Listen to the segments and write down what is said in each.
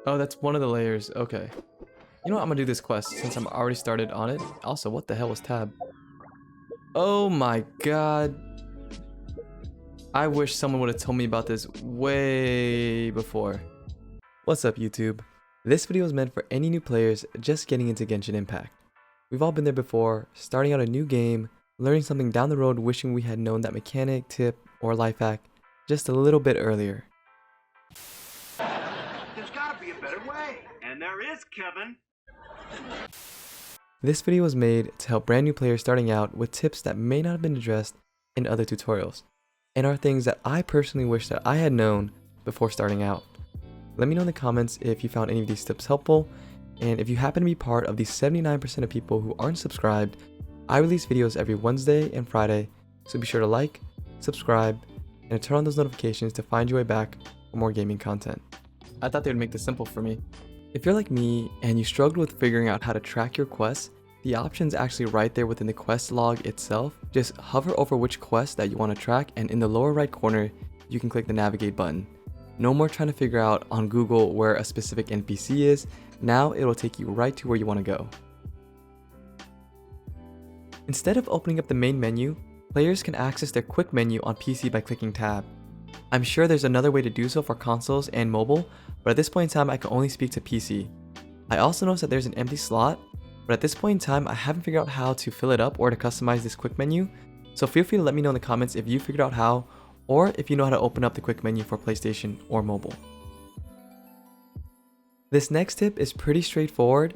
Oh, that's one of the layers. Okay. You know what? I'm gonna do this quest since I'm already started on it. Also, what the hell was tab? Oh my god. I wish someone would have told me about this way before. What's up, YouTube? This video is meant for any new players just getting into Genshin Impact. We've all been there before, starting out a new game, learning something down the road wishing we had known that mechanic, tip, or life hack just a little bit earlier. There's gotta be a better way. And there is, Kevin. This video was made to help brand new players starting out with tips that may not have been addressed in other tutorials, and are things that I personally wish that I had known before starting out. Let me know in the comments if you found any of these tips helpful, and if you happen to be part of the 79% of people who aren't subscribed, I release videos every Wednesday and Friday, so be sure to like, subscribe, and turn on those notifications to find your way back for more gaming content. I thought they would make this simple for me. If you're like me and you struggled with figuring out how to track your quests, the option's actually right there within the quest log itself. Just hover over which quest that you want to track, and in the lower right corner, you can click the navigate button. No more trying to figure out on Google where a specific NPC is. Now it'll take you right to where you want to go. Instead of opening up the main menu, players can access their quick menu on PC by clicking tab. I'm sure there's another way to do so for consoles and mobile, but at this point in time I can only speak to PC. I also noticed that there's an empty slot, but at this point in time I haven't figured out how to fill it up or to customize this quick menu, so feel free to let me know in the comments if you figured out how, or if you know how to open up the quick menu for PlayStation or mobile. This next tip is pretty straightforward.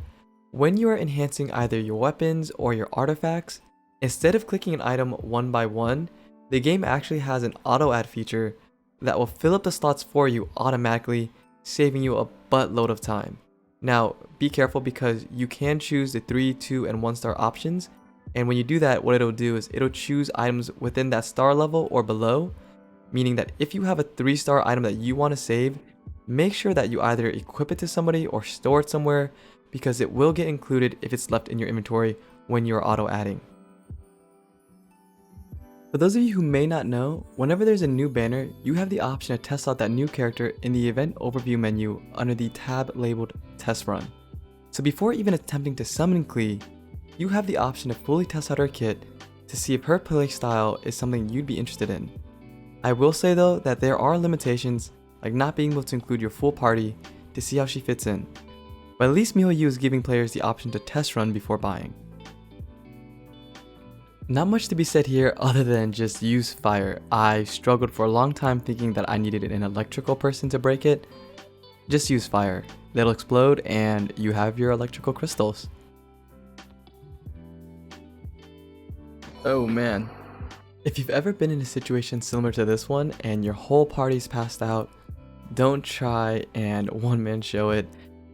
When you are enhancing either your weapons or your artifacts, instead of clicking an item one by one, the game actually has an auto add feature that will fill up the slots for you automatically, saving you a buttload of time. Now, be careful because you can choose the 3, 2, and 1 star options, and when you do that, what it'll do is it'll choose items within that star level or below, meaning that if you have a 3-star item that you want to save, make sure that you either equip it to somebody or store it somewhere, because it will get included if it's left in your inventory when you're auto adding. For those of you who may not know, whenever there's a new banner, you have the option to test out that new character in the event overview menu under the tab labeled test run. So before even attempting to summon Klee, you have the option to fully test out her kit to see if her playstyle is something you'd be interested in. I will say though that there are limitations, like not being able to include your full party to see how she fits in, but at least MiHoYo is giving players the option to test run before buying. Not much to be said here other than just use fire. I struggled for a long time thinking that I needed an electrical person to break it. Just use fire. It'll explode and you have your electrical crystals. Oh man. If you've ever been in a situation similar to this one and your whole party's passed out, don't try and one-man show it.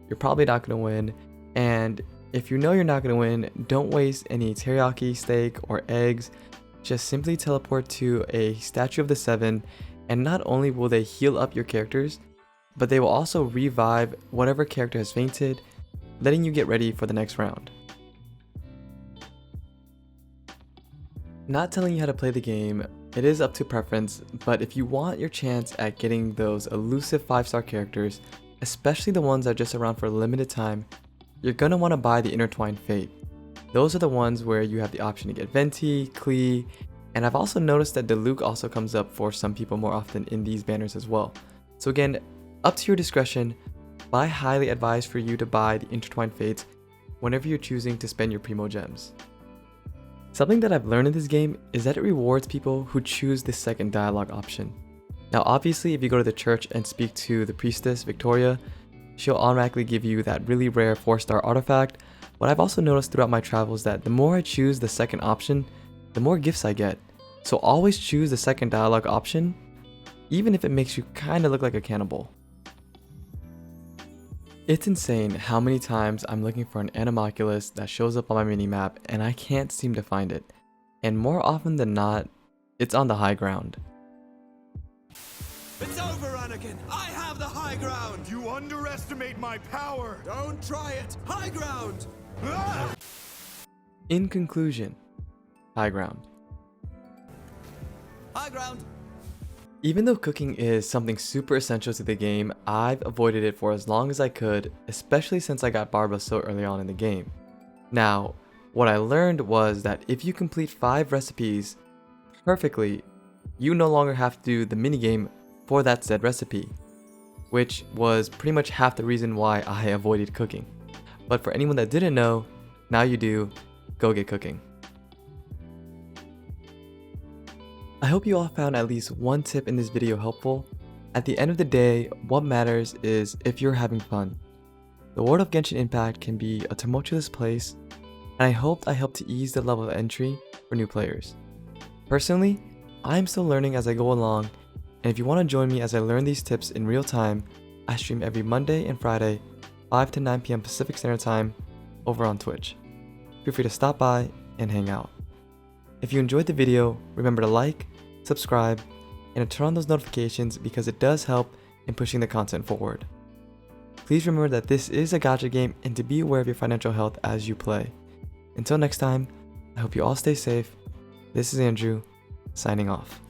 You're probably not going to win, and if you know you're not going to win, don't waste any teriyaki steak or eggs. Just simply teleport to a statue of the 7, and not only will they heal up your characters, but they will also revive whatever character has fainted, letting you get ready for the next round. Not telling you how to play the game, it is up to preference, but if you want your chance at getting those elusive 5-star characters, especially the ones that are just around for a limited time, you're going to want to buy the intertwined fate. Those are the ones where you have the option to get Venti, Klee, and I've also noticed that Diluc also comes up for some people more often in these banners as well. So again, up to your discretion, but I highly advise for you to buy the intertwined fates whenever you're choosing to spend your primo gems. Something that I've learned in this game is that it rewards people who choose the second dialogue option. Now obviously if you go to the church and speak to the priestess Victoria, she'll automatically give you that really rare 4-star artifact, but I've also noticed throughout my travels that the more I choose the second option, the more gifts I get. So always choose the second dialogue option, even if it makes you kinda look like a cannibal. It's insane how many times I'm looking for an Animalculus that shows up on my minimap and I can't seem to find it. And more often than not, it's on the high ground. It's over, Anakin! I have the high ground! You underestimate my power. Don't try it! High ground! Ah! In conclusion, high ground. High ground! Even though cooking is something super essential to the game, I've avoided it for as long as I could, especially since I got Barbara so early on in the game. Now, what I learned was that if you complete 5 recipes perfectly, you no longer have to do the minigame for that said recipe, which was pretty much half the reason why I avoided cooking. But for anyone that didn't know, now you do, go get cooking. I hope you all found at least one tip in this video helpful. At the end of the day, what matters is if you're having fun. The world of Genshin Impact can be a tumultuous place, and I hoped I helped to ease the level of entry for new players. Personally, I'm still learning as I go along, and if you want to join me as I learn these tips in real time, I stream every Monday and Friday, 5 to 9 p.m. Pacific Standard Time, over on Twitch. Feel free to stop by and hang out. If you enjoyed the video, remember to like, subscribe, and to turn on those notifications because it does help in pushing the content forward. Please remember that this is a gacha game and to be aware of your financial health as you play. Until next time, I hope you all stay safe. This is Andrew, signing off.